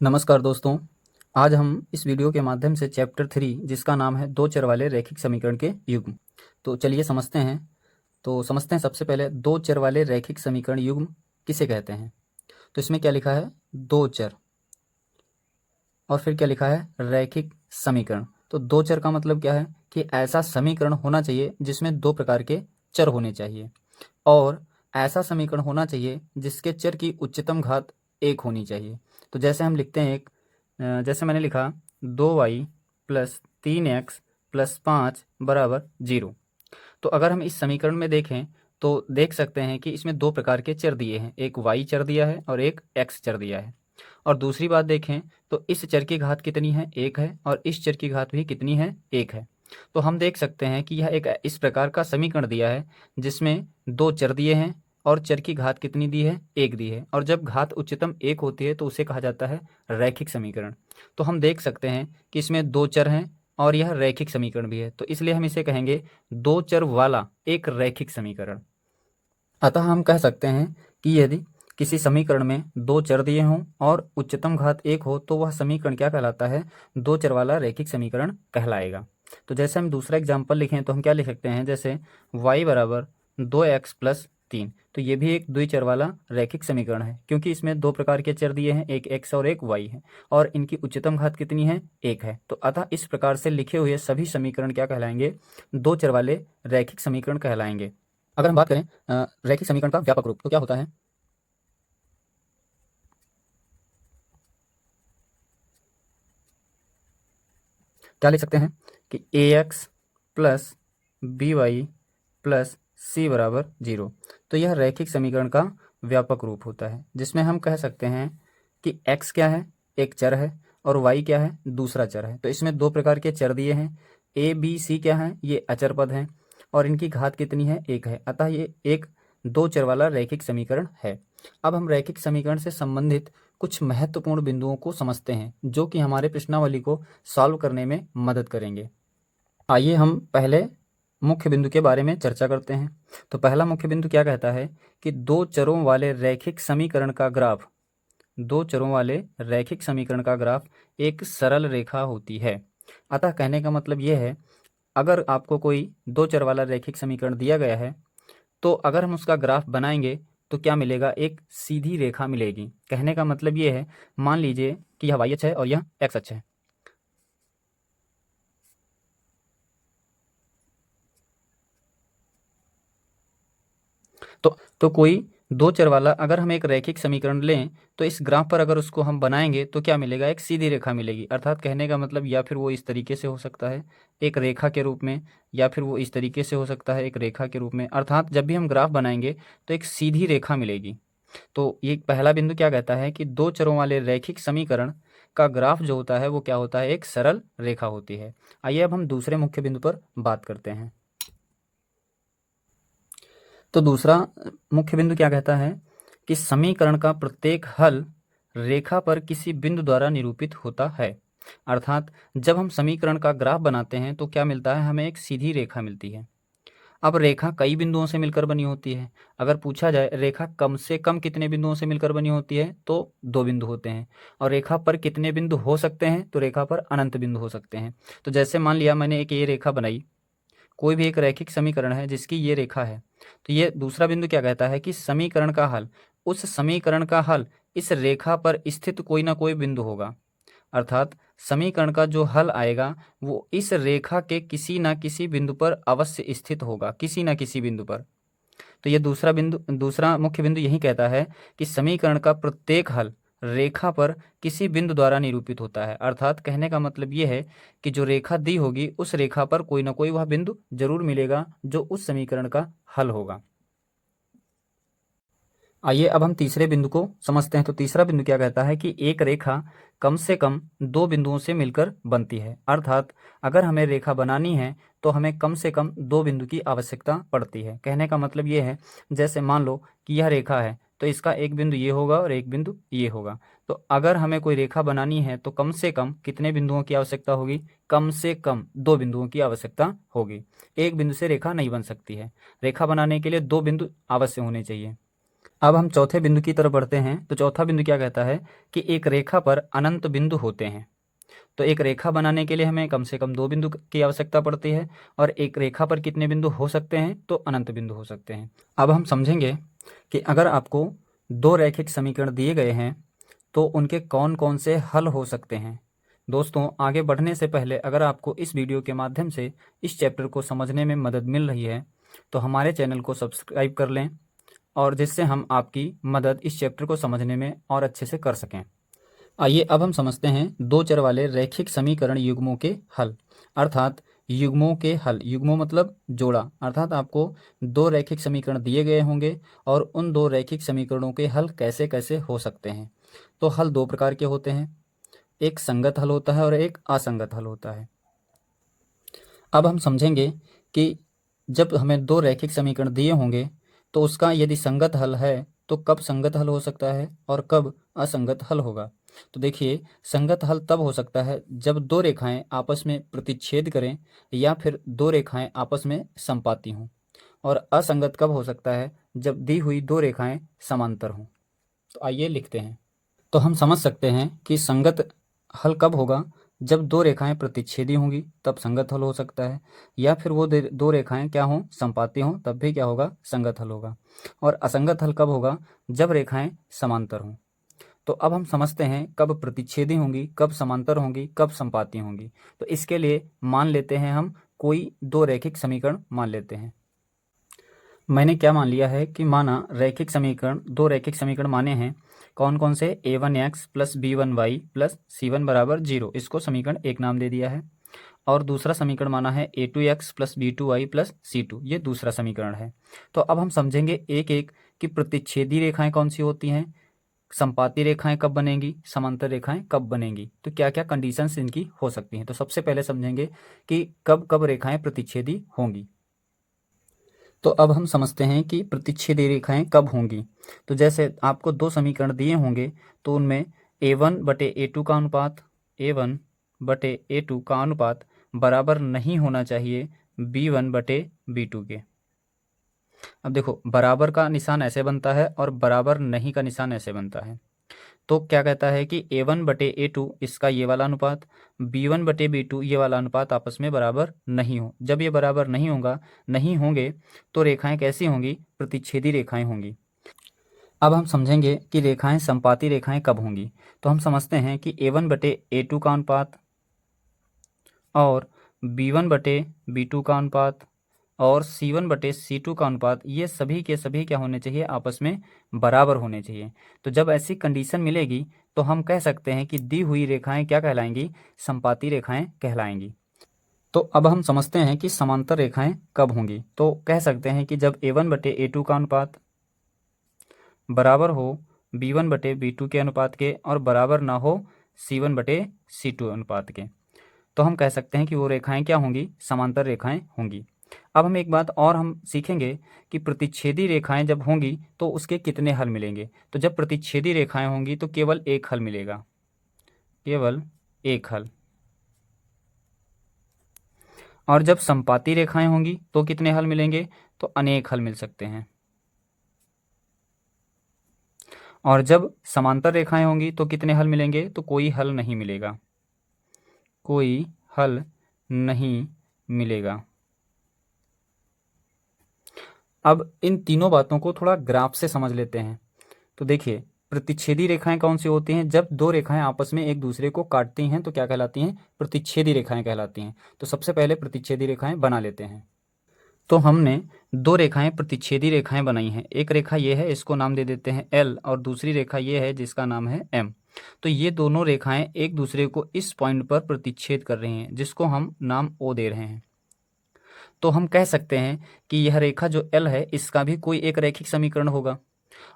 नमस्कार दोस्तों, आज हम इस वीडियो के माध्यम से चैप्टर 3 जिसका नाम है दो चर वाले रैखिक समीकरण के युग्म। तो चलिए समझते हैं। सबसे पहले दो चर वाले रैखिक समीकरण युग्म किसे कहते हैं। तो इसमें क्या लिखा है, दो चर, और फिर क्या लिखा है, रैखिक समीकरण। तो दो चर का मतलब क्या है कि ऐसा समीकरण होना चाहिए जिसमें दो प्रकार के चर होने चाहिए, और ऐसा समीकरण होना चाहिए जिसके चर की उच्चतम घात एक होनी चाहिए। तो जैसे हम लिखते हैं जैसे मैंने लिखा 2y प्लस 3x प्लस 5 बराबर 0। तो अगर हम इस समीकरण में देखें तो देख सकते हैं कि इसमें दो प्रकार के चर दिए हैं, एक y चर दिया है और एक x चर दिया है। और दूसरी बात देखें तो इस चर की घात कितनी है, एक है, और इस चर की घात भी कितनी है, एक है। तो हम देख सकते हैं कि यह एक इस प्रकार का समीकरण दिया है जिसमें दो चर दिए हैं और चर की घात कितनी दी है, एक दी है, और जब घात उच्चतम एक होती है तो उसे कहा जाता है रैखिक समीकरण। तो हम देख सकते हैं कि इसमें दो चर हैं और यह रैखिक समीकरण भी है, तो इसलिए हम इसे कहेंगे दो चर वाला एक रैखिक समीकरण। अतः हम कह सकते हैं कि यदि किसी समीकरण में दो चर दिए हों और उच्चतम घात एक हो तो वह समीकरण क्या कहलाता है, दो चर वाला रैखिक समीकरण कहलाएगा। तो जैसे हम दूसरा एग्जाम्पल लिखें तो हम क्या लिख सकते हैं, जैसे y बराबर 2x प्लस 3। तो ये भी एक द्विचर वाला रैखिक समीकरण है क्योंकि इसमें दो प्रकार के चर दिए हैं, एक x और एक y है, और इनकी उच्चतम घात कितनी है, एक है। तो अतः इस प्रकार से लिखे हुए सभी समीकरण क्या कहलाएंगे, दो चर वाले रैखिक समीकरण कहलाएंगे। अगर हम बात करें रैखिक समीकरण का व्यापक रूप तो क्या होता है, क्या लिख सकते हैं कि ax plus b y plus c बराबर 0। तो यह रैखिक समीकरण का व्यापक रूप होता है जिसमें हम कह सकते हैं कि x क्या है, एक चर है, और y क्या है, दूसरा चर है। तो इसमें दो प्रकार के चर दिए हैं, a b c क्या है, ये अचर पद हैं, और इनकी घात कितनी है, एक है। अतः ये एक दो चर वाला रैखिक समीकरण है। अब हम रैखिक समीकरण से संबंधित कुछ महत्वपूर्ण बिंदुओं को समझते हैं जो कि हमारे प्रश्नावली को सॉल्व करने में मदद करेंगे। आइए हम पहले मुख्य बिंदु के बारे में चर्चा करते हैं। तो पहला मुख्य बिंदु क्या कहता है कि दो चरों वाले रैखिक समीकरण का ग्राफ, दो चरों वाले रैखिक समीकरण का ग्राफ एक सरल रेखा होती है। अतः कहने का मतलब यह है, अगर आपको कोई दो चर वाला रैखिक समीकरण दिया गया है तो अगर हम उसका ग्राफ बनाएंगे तो क्या मिलेगा, एक सीधी रेखा मिलेगी। कहने का मतलब ये है, मान लीजिए कि यह y अक्ष है और यह x अक्ष है। तो कोई दो चर वाला अगर हम एक रैखिक समीकरण लें तो इस ग्राफ पर अगर उसको हम बनाएंगे तो क्या मिलेगा, एक सीधी रेखा मिलेगी। अर्थात कहने का मतलब या फिर वो इस तरीके से हो सकता है एक रेखा के रूप में, या फिर वो इस तरीके से हो सकता है एक रेखा के रूप में। अर्थात जब भी हम ग्राफ बनाएंगे तो एक सीधी रेखा मिलेगी। तो ये पहला बिंदु क्या कहता है कि दो चरों वाले रैखिक समीकरण का ग्राफ जो होता है वो क्या होता है, एक सरल रेखा होती है। आइए अब हम दूसरे मुख्य बिंदु पर बात करते हैं। तो दूसरा मुख्य बिंदु क्या कहता है कि समीकरण का प्रत्येक हल रेखा पर किसी बिंदु द्वारा निरूपित होता है। अर्थात जब हम समीकरण का ग्राफ बनाते हैं तो क्या मिलता है, हमें एक सीधी रेखा मिलती है। अब रेखा कई बिंदुओं से मिलकर बनी होती है। अगर पूछा जाए रेखा कम से कम कितने बिंदुओं से मिलकर बनी होती है तो दो बिंदु होते हैं, और रेखा पर कितने बिंदु हो सकते हैं, तो रेखा पर अनंत बिंदु हो सकते हैं। तो जैसे मान लिया मैंने एक ये रेखा बनाई, कोई भी एक रैखिक समीकरण है जिसकी ये रेखा है, तो ये दूसरा बिंदु क्या कहता है कि समीकरण का हल, उस समीकरण का हल इस रेखा पर स्थित कोई ना कोई बिंदु होगा। अर्थात समीकरण का जो हल आएगा वो इस रेखा के किसी ना किसी बिंदु पर अवश्य स्थित होगा, किसी ना किसी बिंदु पर। तो ये दूसरा मुख्य बिंदु यही कहता है कि समीकरण का प्रत्येक हल रेखा पर किसी बिंदु द्वारा निरूपित होता है। अर्थात कहने का मतलब ये है कि जो रेखा दी होगी उस रेखा पर कोई ना कोई वह बिंदु जरूर मिलेगा जो उस समीकरण का हल होगा। आइए अब हम तीसरे बिंदु को समझते हैं। तो तीसरा बिंदु क्या कहता है कि एक रेखा कम से कम दो बिंदुओं से मिलकर बनती है। अर्थात अगर हमें रेखा बनानी है तो हमें कम से कम दो बिंदु की आवश्यकता पड़ती है। कहने का मतलब ये है, जैसे मान लो कि यह रेखा है तो इसका एक बिंदु ये होगा और एक बिंदु ये होगा। तो अगर हमें कोई रेखा बनानी है तो कम से कम कितने बिंदुओं की आवश्यकता होगी, कम से कम दो बिंदुओं की आवश्यकता होगी। एक बिंदु से रेखा नहीं बन सकती है, रेखा बनाने के लिए दो बिंदु अवश्य होने चाहिए। अब हम चौथे बिंदु की तरफ बढ़ते हैं। तो चौथा बिंदु क्या कहता है कि एक रेखा पर अनंत बिंदु होते हैं। तो एक रेखा बनाने के लिए हमें कम से कम 2 बिंदु की आवश्यकता पड़ती है, और एक रेखा पर कितने बिंदु हो सकते हैं, तो अनंत बिंदु हो सकते हैं। अब हम समझेंगे कि अगर आपको 2 रैखिक समीकरण दिए गए हैं तो उनके कौन कौन से हल हो सकते हैं। दोस्तों, आगे बढ़ने से पहले अगर आपको इस वीडियो के माध्यम से इस चैप्टर को समझने में मदद मिल रही है तो हमारे चैनल को सब्सक्राइब कर लें, और जिससे हम आपकी मदद इस चैप्टर को समझने में और अच्छे से कर सकें। आइए अब हम समझते हैं 2 चर वाले रैखिक समीकरण युग्मों के हल, अर्थात युग्मों के हल। युग्मों मतलब जोड़ा, अर्थात आपको 2 रैखिक समीकरण दिए गए होंगे और उन 2 रैखिक समीकरणों के हल कैसे कैसे हो सकते हैं। तो हल 2 प्रकार के होते हैं, एक संगत हल होता है और एक असंगत हल होता है। अब हम समझेंगे कि जब हमें 2 रैखिक समीकरण दिए होंगे तो उसका यदि संगत हल है तो कब संगत हल हो सकता है और कब असंगत हल होगा। तो देखिए, संगत हल तब हो सकता है जब 2 रेखाएं आपस में प्रतिच्छेद करें या फिर 2 रेखाएं आपस में संपाती हों। और असंगत कब हो सकता है, जब दी हुई 2 रेखाएं समांतर हों। तो आइए लिखते हैं। तो हम समझ सकते हैं कि संगत हल कब होगा, जब 2 रेखाएं प्रतिच्छेदी होंगी तब संगत हल हो सकता है, या फिर वो 2 रेखाएं क्या हों, संपाती हों, तब भी क्या होगा, संगत हल होगा। और असंगत हल कब होगा, जब रेखाएं समांतर हों। तो अब हम समझते हैं कब प्रतिच्छेदी होंगी, कब समांतर होंगी, कब संपाती होंगी। तो इसके लिए मान लेते हैं हम कोई 2 रैखिक समीकरण मान लेते हैं। मैंने क्या मान लिया है कि माना रैखिक समीकरण, 2 रैखिक समीकरण माने हैं। कौन कौन से, a1x plus b1y plus c1 बराबर 0, इसको समीकरण 1 नाम दे दिया है। और दूसरा समीकरण माना है a2x plus b2y plus c2, ये दूसरा समीकरण है। तो अब हम समझेंगे एक एक कि प्रतिच्छेदी रेखाएं कौन सी होती हैं, संपाती रेखाएं कब बनेंगी, समांतर रेखाएं कब बनेंगी, तो क्या क्या कंडीशंस इनकी हो सकती हैं। तो सबसे पहले समझेंगे कि कब कब रेखाएं प्रतिच्छेदी होंगी। तो अब हम समझते हैं कि प्रतिच्छेदी रेखाएं कब होंगी। तो जैसे आपको 2 समीकरण दिए होंगे तो उनमें a1/a2 का अनुपात, a1/a2 का अनुपात बराबर नहीं होना चाहिए b1/b2 के। अब देखो, बराबर का निशान ऐसे बनता है और बराबर नहीं का निशान ऐसे बनता है। तो क्या कहता है कि a1/a2 इसका ये वाला अनुपात, b1/b2 ये वाला अनुपात आपस में बराबर नहीं हो। जब ये बराबर नहीं होंगे तो रेखाएं कैसी होंगी, प्रतिच्छेदी रेखाएं होंगी। अब हम समझेंगे कि रेखाएं संपाती रेखाएं कब होंगी। तो हम समझते हैं कि a1/a2 का अनुपात और b1/b2 का अनुपात और c1/c2 का अनुपात, ये सभी के सभी क्या होने चाहिए, आपस में बराबर होने चाहिए। तो जब ऐसी कंडीशन मिलेगी तो हम कह सकते हैं कि दी हुई रेखाएं क्या कहलाएंगी, संपाती रेखाएं कहलाएंगी। तो अब हम समझते हैं कि समांतर रेखाएं कब होंगी। तो कह सकते हैं कि जब a1/a2 का अनुपात बराबर हो b1/b2 के अनुपात के और बराबर ना हो c1/c2 अनुपात के, तो हम कह सकते हैं कि वो रेखाएं क्या होंगी, समांतर रेखाएं होंगी। अब हम एक बात और हम सीखेंगे कि प्रतिच्छेदी रेखाएं जब होंगी तो उसके कितने हल मिलेंगे। तो जब प्रतिच्छेदी रेखाएं होंगी तो केवल एक हल मिलेगा, केवल एक हल। और जब संपाती रेखाएं होंगी तो कितने हल मिलेंगे, तो अनेक हल मिल सकते हैं। और जब समांतर रेखाएं होंगी तो कितने हल मिलेंगे, तो कोई हल नहीं मिलेगा, कोई हल नहीं मिलेगा। अब इन तीनों बातों को थोड़ा ग्राफ से समझ लेते हैं। तो देखिए, प्रतिच्छेदी रेखाएं कौन सी होती हैं, जब 2 रेखाएं आपस में एक दूसरे को काटती हैं तो क्या कहलाती हैं, प्रतिच्छेदी रेखाएं कहलाती हैं। तो सबसे पहले प्रतिच्छेदी रेखाएं बना लेते हैं। तो हमने 2 रेखाएं प्रतिच्छेदी रेखाएं बनाई हैं। एक रेखा ये है, इसको नाम दे देते हैं L, और दूसरी रेखा ये है जिसका नाम है M। तो ये दोनों रेखाएं एक दूसरे को इस पॉइंट पर प्रतिच्छेद कर रही हैं, जिसको हम नाम O दे रहे हैं। तो हम कह सकते हैं कि यह रेखा जो L है इसका भी कोई एक रैखिक समीकरण होगा,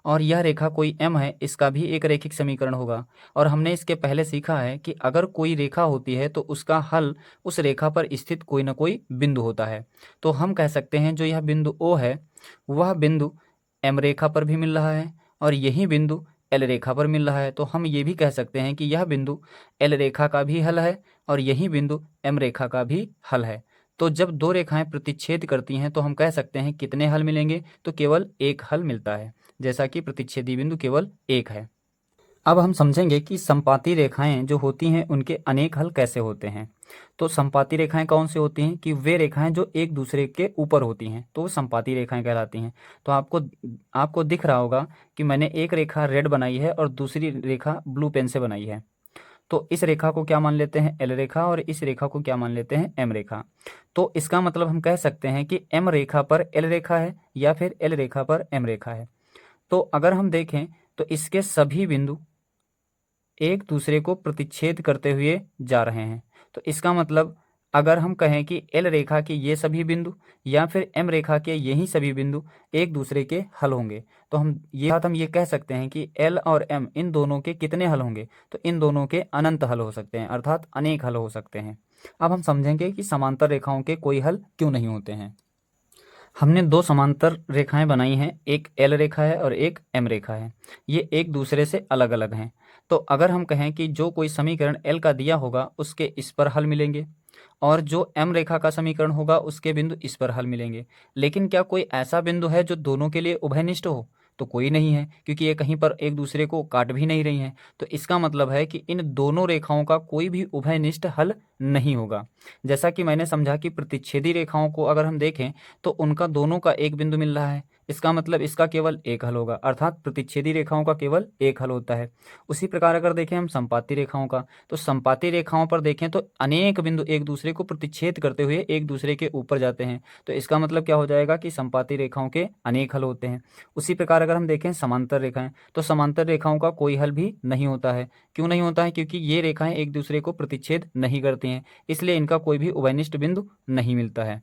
और यह रेखा कोई M है, इसका भी एक रैखिक समीकरण होगा। और हमने इसके पहले सीखा है कि अगर कोई रेखा होती है तो उसका हल उस रेखा पर स्थित कोई ना कोई बिंदु होता है। तो हम कह सकते हैं जो यह बिंदु O है वह बिंदु M रेखा पर भी मिल रहा है और यही बिंदु L रेखा पर मिल रहा है। तो हम ये भी कह सकते हैं कि यह बिंदु L रेखा का भी हल है और यही बिंदु M रेखा का भी हल है। तो जब 2 रेखाएं प्रतिच्छेद करती हैं तो हम कह सकते हैं कितने हल मिलेंगे, तो केवल एक हल मिलता है। जैसा कि प्रतिच्छेदी बिंदु केवल एक है। अब हम समझेंगे कि संपाती रेखाएं जो होती हैं उनके अनेक हल कैसे होते हैं। तो संपाती रेखाएं कौन सी होती हैं कि वे रेखाएं जो एक दूसरे के ऊपर होती हैं तो वो संपाती रेखाएं कहलाती हैं। तो आपको दिख रहा होगा कि मैंने एक रेखा रेड बनाई है और दूसरी रेखा ब्लू पेन से बनाई है। तो इस रेखा को क्या मान लेते हैं, एल रेखा, और इस रेखा को क्या मान लेते हैं, एम रेखा। तो इसका मतलब हम कह सकते हैं कि एम रेखा पर एल रेखा है या फिर एल रेखा पर एम रेखा है। तो अगर हम देखें तो इसके सभी बिंदु एक दूसरे को प्रतिच्छेद करते हुए जा रहे हैं। तो इसका मतलब अगर हम कहें कि एल रेखा के ये सभी बिंदु या फिर एम रेखा के यही सभी बिंदु एक दूसरे के हल होंगे, तो हम ये कह सकते हैं कि एल और एम इन दोनों के कितने हल होंगे, तो इन दोनों के अनंत हल हो सकते हैं, अर्थात अनेक हल हो सकते हैं। अब हम समझेंगे कि समांतर रेखाओं के कोई हल क्यों नहीं होते हैं। हमने दो समांतर रेखाएं बनाई हैं, एक एल रेखा है और एक एम रेखा है। ये एक दूसरे से अलग अलग हैं। तो अगर हम कहें कि जो कोई समीकरण एल का दिया होगा उसके इस पर हल मिलेंगे और जो एम रेखा का समीकरण होगा उसके बिंदु इस पर हल मिलेंगे, लेकिन क्या कोई ऐसा बिंदु है जो दोनों के लिए उभयनिष्ठ हो? तो कोई नहीं है, क्योंकि ये कहीं पर एक दूसरे को काट भी नहीं रही हैं। तो इसका मतलब है कि इन दोनों रेखाओं का कोई भी उभयनिष्ठ हल नहीं होगा। जैसा कि मैंने समझा कि प्रतिच्छेदी रेखाओं को अगर हम देखें तो उनका दोनों का एक बिंदु मिल रहा है, इसका मतलब इसका केवल एक हल होगा, अर्थात प्रतिच्छेदी रेखाओं का केवल एक हल होता है। उसी प्रकार अगर देखें हम संपाती रेखाओं का, तो संपाती रेखाओं पर देखें तो अनेक बिंदु एक दूसरे को प्रतिच्छेद करते हुए एक दूसरे के ऊपर जाते हैं। तो इसका मतलब क्या हो जाएगा कि संपाती रेखाओं के अनेक हल होते हैं। उसी प्रकार अगर हम देखें समांतर रेखाएं, तो समांतर रेखाओं का कोई हल भी नहीं होता है। क्यों नहीं होता है? क्योंकि ये रेखाएं एक दूसरे को प्रतिच्छेद नहीं करती हैं, इसलिए इनका कोई भी उभयनिष्ठ बिंदु नहीं मिलता है।